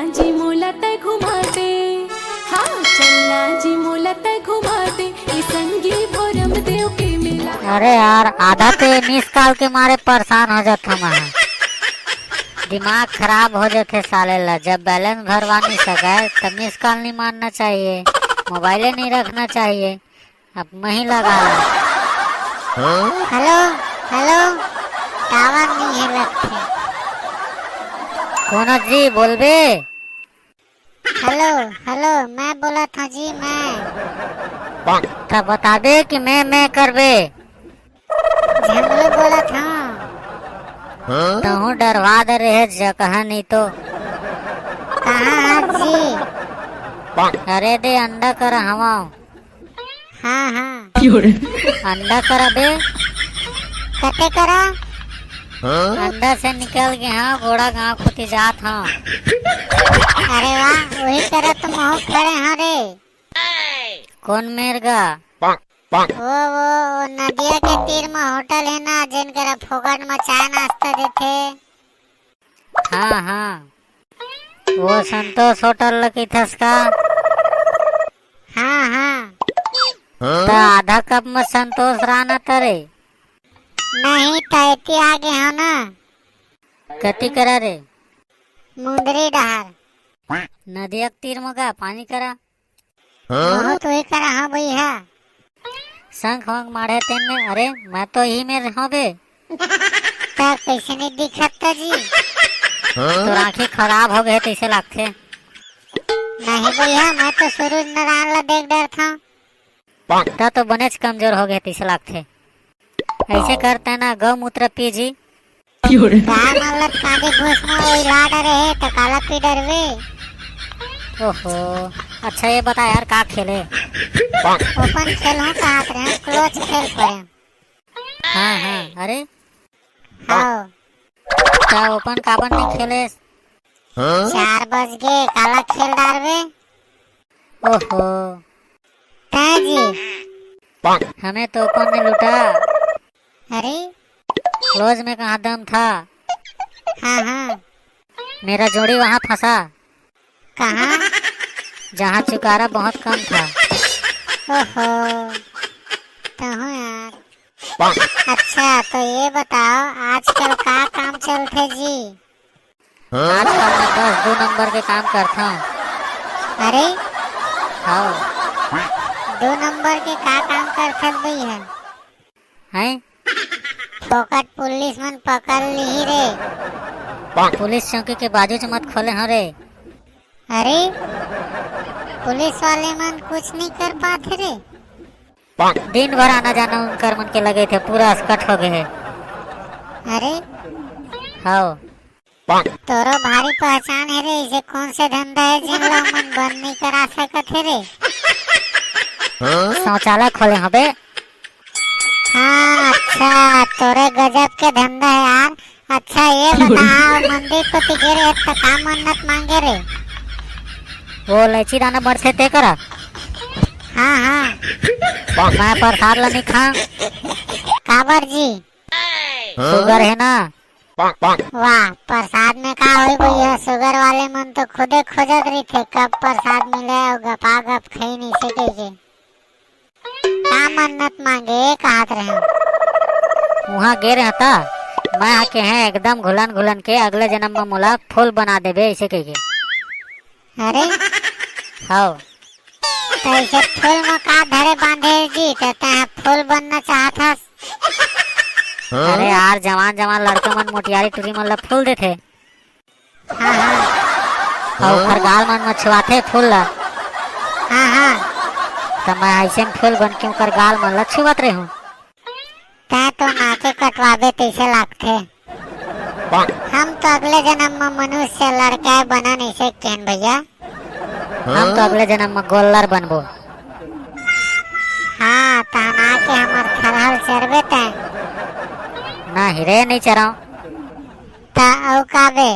जी मोला तय घुमा दे, हाँ चलना जी मोला तय घुमा दे, ये संगी भोरम देव के मेला। अरे यार आधा पे मिस कॉल के मारे परेशान हो जाता मैं, दिमाग खराब हो जाते साले ला। जब बैलेंस भरवा नहीं सका तब मिस कॉल नहीं मारना चाहिए, मोबाइल नहीं रखना चाहिए। अब मैं ही लगा हेलो हेलो टावर नहीं है लगते। कौन जी बोलबे? हेलो हेलो मैं बोला था जी मैं। तब बता दे कि मैं करबे। झमलो बोला था तो डरवा दे रहे जगह नहीं तो। कहाँ जी? अरे दे अंडा कर हवा। हाँ हाँ अंडा करा दे। कते करा? अंडा से निकल के हाँ घोड़ा गाँव खुती जात हाँ। अरे वाह वही तरह तुम हो खड़े हाँ रे। कौन मेरगा? वो नदिया के तीर में होटल है ना जिनके फोकट में चाय नाश्ता देते। हाँ हाँ वो संतोष होटल लगी था उसका। हाँ हाँ तो आधा कप में संतोष राना तरे नहीं तैती आगे हो ना। कति करा रे? मुंदरी डहार नदिया के तीर में का पानी करा। तो ही करा हाँ भैया। शंख वंख मारे तेन में। अरे मैं तो यही में रहूं बे। तब कैसे नहीं दिखता जी? तो आँखें खराब हो गए कैसे लगते? नहीं भैया मैं तो सूरज नारायण ला देख डर था। तो बनेच कमजोर हो गए कैसे लगते। ऐसे करते ना गौमूत्र पी जी। गाय मालत कांदे घुस में वही लाड रहे तो काला पी डरवे। ओहो अच्छा ये बता यार का खेले? ओपन खेल हूँ कहाँ रहे क्लोज खेल पड़े। हाँ हाँ अरे हाँ क्या ओपन काबन नहीं खेले? 4 बज गए काला खेल डारवे। ओहो जी हमें तो ओपन ने लूटा। अरे क्लोज में कहाँ दम था? हाँ हाँ मेरा जोड़ी वहाँ फंसा। कहाँ? जहाँ चुकारा बहुत कम था। ओहो तो हूँ यार। अच्छा तो ये बताओ आजकल का काम चलते जी? आजकल मैं बस 2 नंबर के काम करता हूँ। अरे हाँ 2 नंबर के का काम करते भैया? हैं फोकट पुलिस मन पकड़ ली रे। पुलिस चौकी के बाजू से मत खोले हो रे। अरे पुलिस वाले मन कुछ नहीं कर पाते रे। दिन भर आना जाना उनकर मन के लगे थे पूरा अस्कट हो गए। अरे हाँ तोरो भारी पहचान है रे। इसे कौन से धंधा है जिन लोग मन बंद नहीं करा सकते रे? शौचालय खोले हो बे। हाँ अच्छा तोरे गजब के धंधा है यार। अच्छा ये बताओ मंदिर को तिगेरे तो का मन्नत मांगे रे? वो इलायची दाना बढ़ते ते करा। हाँ हाँ मैं प्रसाद ला नहीं खा। काबर जी? शुगर है ना। वाह प्रसाद में का हुई भैया? शुगर वाले मन तो खुदे खोजत रही थे कब प्रसाद मिले और गपा गप खाई नहीं सके के। का मन्नत मांगे कहाँ रहे? वहाँ गे रहता मैं के हैं एकदम घुलन घुलन के अगले जन्म में मुला फूल बना देबे ऐसे कह के। अरे हाँ तो ऐसे फूल में का धरे बांधे जी तो फूल बनना चाहता? अरे यार जवान जवान लड़के मन मोटियारी टूरी मन ला फूल देते। हाँ हाँ और खरगाल मन में छुआते फूल ला। हाँ हाँ तो मैं ऐसे में फूल बन के उनकर गाल मन ला छुआत रही हूँ। तै तो नाके कटवाबे तैसे लगते। हम तो अगले जन्म में मनुष्य लड़का बना नहीं सकते भैया। हम तो अगले जन्म में गोल्लर बनबो। हाँ तना के हमार खरहल चरबे तै ना हिरे नहीं चराओ ता औ काबे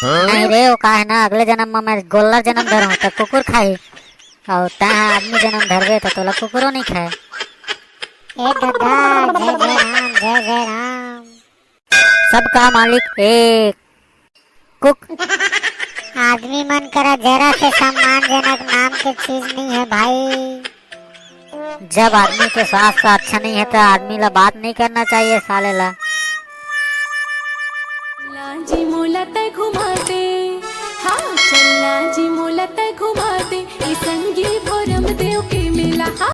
नहीं रे। वो का है ना अगले जन्म में मैं गोल्लर जन्म धरूं तो कुकुर खाई और ता आदमी जन्म धरबे तो तोला कुकुरो नहीं खाए। ए दादा जय जय राम जय जय राम। सबका मालिक एक कुक। आदमी मन करा जरा से सम्मानजनक नाम के चीज नहीं है भाई। जब आदमी के स्वास्थ्य अच्छा नहीं है तो आदमी ला बात नहीं करना चाहिए साले ला। चल्ला जी मोला तय घुमा दे, हाँ चल्ला जी मोला तय घुमा